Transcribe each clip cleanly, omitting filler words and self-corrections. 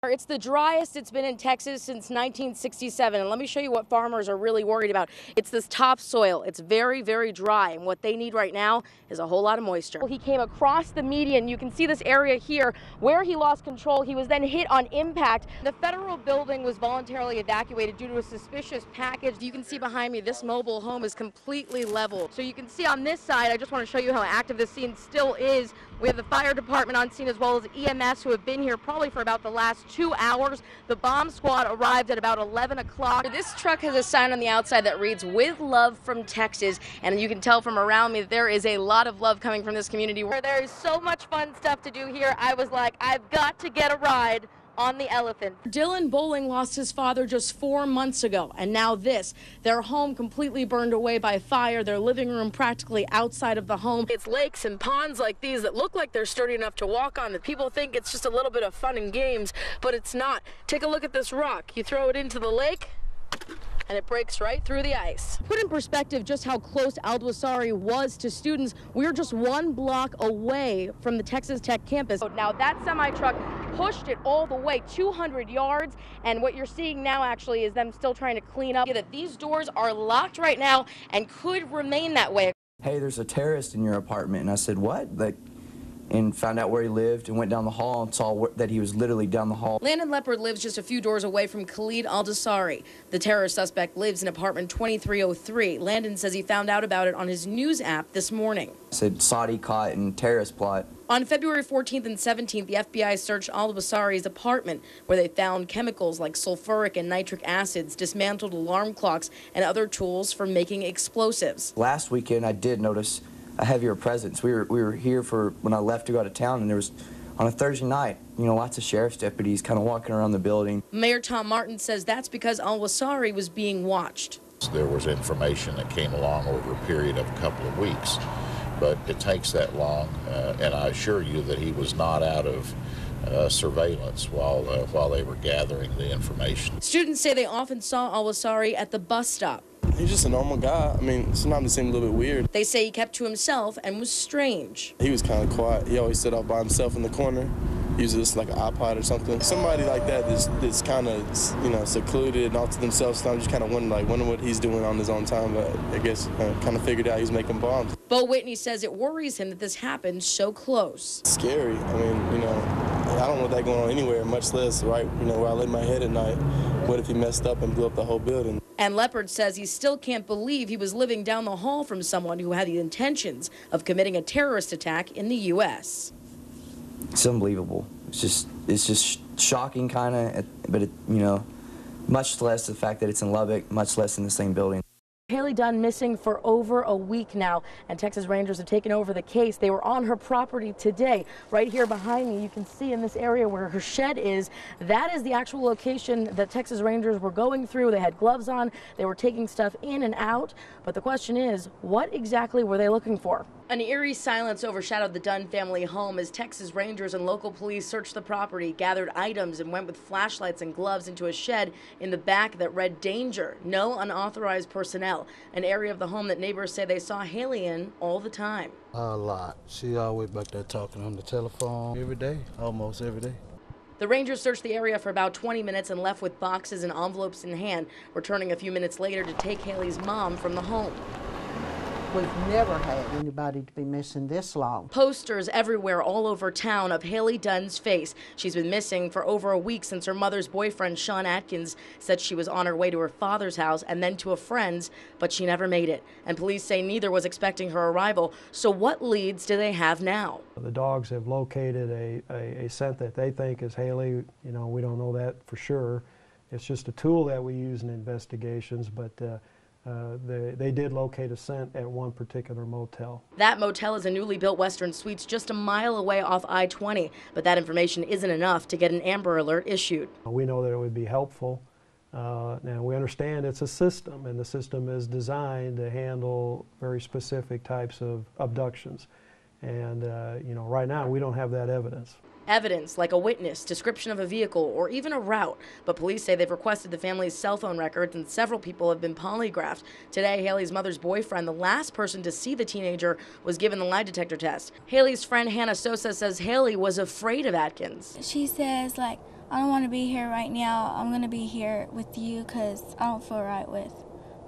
It's the driest it's been in Texas since 1967, and let me show you what farmers are really worried about. It's this topsoil. It's very, very dry, and what they need right now is a whole lot of moisture. He came across the median. You can see this area here where he lost control. He was then hit on impact. The federal building was voluntarily evacuated due to a suspicious package. You can see behind me, this mobile home is completely leveled. So you can see on this side, I just want to show you how active this scene still is. We have the fire department on scene as well as EMS who have been here probably for about the last 2 hours. The bomb squad arrived at about 11 o'clock. This truck has a sign on the outside that reads, "With love from Texas," and you can tell from around me that there is a lot of love coming from this community. There is so much fun stuff to do here. I was like, I've got to get a ride on the Elephant. Dylan Bowling lost his father just 4 months ago, and now this. Their home completely burned away by fire, their living room practically outside of the home. It's lakes and ponds like these that look like they're sturdy enough to walk on. People think it's just a little bit of fun and games, but it's not. Take a look at this rock. You throw it into the lake, and it breaks right through the ice. Put in perspective just how close Aldwasari was to students. We're just 1 block away from the Texas Tech campus. Now that semi-truck pushed it all the way 200 yards, and what you're seeing now actually is them still trying to clean up. That these doors are locked right now and could remain that way. Hey, there's a terrorist in your apartment. And I said, what? And found out where he lived and went down the hall and saw that he was literally down the hall. Landon Leopard lives just a few doors away from Khalid Aldwasari. The terror suspect lives in apartment 2303. Landon says he found out about it on his news app this morning. It said Saudi caught in terrorist plot. On February 14th and 17th, the FBI searched Aldwasari's apartment, where they found chemicals like sulfuric and nitric acids, dismantled alarm clocks, and other tools for making explosives. Last weekend, I did notice a heavier presence. We were here for when I left to go out of town, and there was, on a Thursday night, lots of sheriff's deputies kind of walking around the building. Mayor Tom Martin says that's because Aldwasari was being watched. There was information that came along over a period of a couple of weeks, but it takes that long, and I assure you that he was not out of surveillance while they were gathering the information. Students say they often saw Aldwasari at the bus stop. He's just a normal guy. I mean, sometimes it seemed a little bit weird. They say he kept to himself and was strange. He was kind of quiet. He always sat off by himself in the corner. Usually it's like an iPod or something. Somebody like that that's kind of, secluded and off to themselves. So I'm just kind of wonder what he's doing on his own time. But I guess kind of figured out he was making bombs. Bo Whitney says it worries him that this happened so close. It's scary. I mean, I don't want that going on anywhere, much less right, where I lay my head at night. What if he messed up and blew up the whole building? And Leopard says he still can't believe he was living down the hall from someone who had the intentions of committing a terrorist attack in the U.S. It's unbelievable. It's just shocking, kind of, but much less the fact that it's in Lubbock, much less in the same building. Haley Dunn missing for over a week now, and Texas Rangers have taken over the case. They were on her property today. Right here behind me, you can see in this area where her shed is, that is the actual location that Texas Rangers were going through. They had gloves on, they were taking stuff in and out, but the question is, what exactly were they looking for? An eerie silence overshadowed the Dunn family home as Texas Rangers and local police searched the property, gathered items, and went with flashlights and gloves into a shed in the back that read "Danger, no unauthorized personnel," an area of the home that neighbors say they saw Haley in all the time. A lot. She always back there talking on the telephone every day, almost every day. The Rangers searched the area for about 20 minutes and left with boxes and envelopes in hand, returning a few minutes later to take Haley's mom from the home. We've never had anybody to be missing this long. Posters everywhere all over town of Haley Dunn's face. She's been missing for over a week since her mother's boyfriend, Sean Atkins, said she was on her way to her father's house and then to a friend's, but she never made it. And police say neither was expecting her arrival. So what leads do they have now? The dogs have located a scent that they think is Haley. We don't know that for sure. It's just a tool that we use in investigations, but they did locate a scent at one particular motel. That motel is a newly built Western Suites just a mile away off I-20, but that information isn't enough to get an Amber Alert issued. We know that it would be helpful. Now we understand it's a system, and the system is designed to handle very specific types of abductions. And right now we don't have that evidence. Evidence like a witness, description of a vehicle, or even a route. But police say they've requested the family's cell phone records and several people have been polygraphed. Today, Haley's mother's boyfriend, the last person to see the teenager, was given the lie detector test. Haley's friend Hannah Sosa says Haley was afraid of Atkins. She says, like, I don't want to be here right now. I'm going to be here with you because I don't feel right with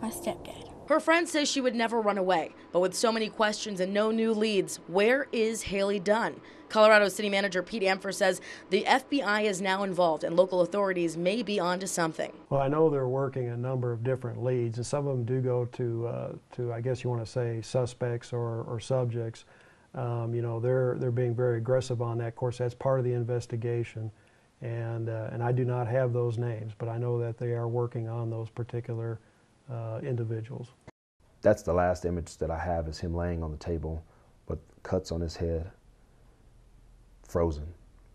my stepdad. Her friend says she would never run away, but with so many questions and no new leads, where is Haley Dunn? Colorado City Manager Pete Ampher says the FBI is now involved and local authorities may be onto something. Well, I know they're working a number of different leads, and some of them do go to I guess you want to say, suspects or subjects. You know, they're being very aggressive on that. Of course, that's part of the investigation, and I do not have those names, but I know that they are working on those particular individuals. That's the last image that I have, is him laying on the table with cuts on his head, frozen.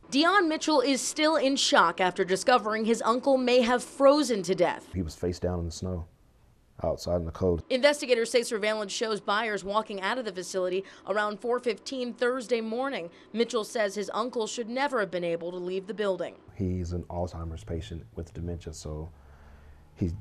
Dion Mitchell is still in shock after discovering his uncle may have frozen to death. He was face down in the snow, outside in the cold. Investigators say surveillance shows buyers walking out of the facility around 4:15 Thursday morning. Mitchell says his uncle should never have been able to leave the building. He's an Alzheimer's patient with dementia, so you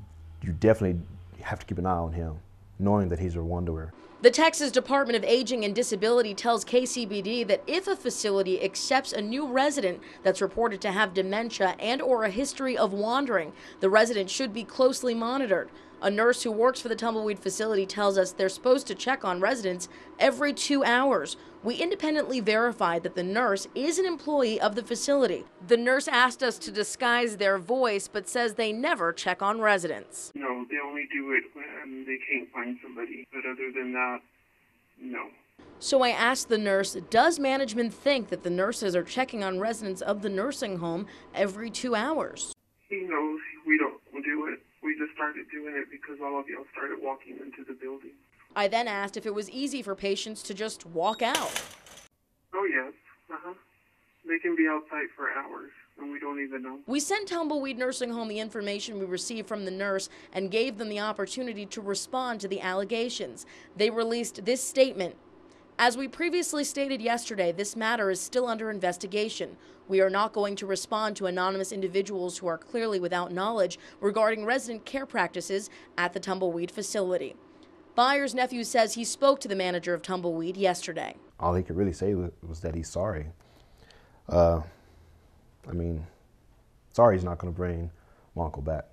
definitely have to keep an eye on him, knowing that he's a wanderer. The Texas Department of Aging and Disability tells KCBD that if a facility accepts a new resident that's reported to have dementia and/or a history of wandering, the resident should be closely monitored. A nurse who works for the Tumbleweed facility tells us they're supposed to check on residents every 2 hours. We independently verified that the nurse is an employee of the facility. The nurse asked us to disguise their voice, but says they never check on residents. No, they only do it when they can't find somebody. But other than that, no. So I asked the nurse, does management think that the nurses are checking on residents of the nursing home every 2 hours? He knows we don't do it. We just started doing it because all of y'all started walking into the building. I then asked if it was easy for patients to just walk out. Oh, yes. They can be outside for hours, and we don't even know. We sent Tumbleweed Nursing Home the information we received from the nurse and gave them the opportunity to respond to the allegations. They released this statement. As we previously stated yesterday, this matter is still under investigation. We are not going to respond to anonymous individuals who are clearly without knowledge regarding resident care practices at the Tumbleweed facility. Byers' nephew says he spoke to the manager of Tumbleweed yesterday. All he could really say was that he's sorry. I mean, sorry he's not going to bring my uncle back.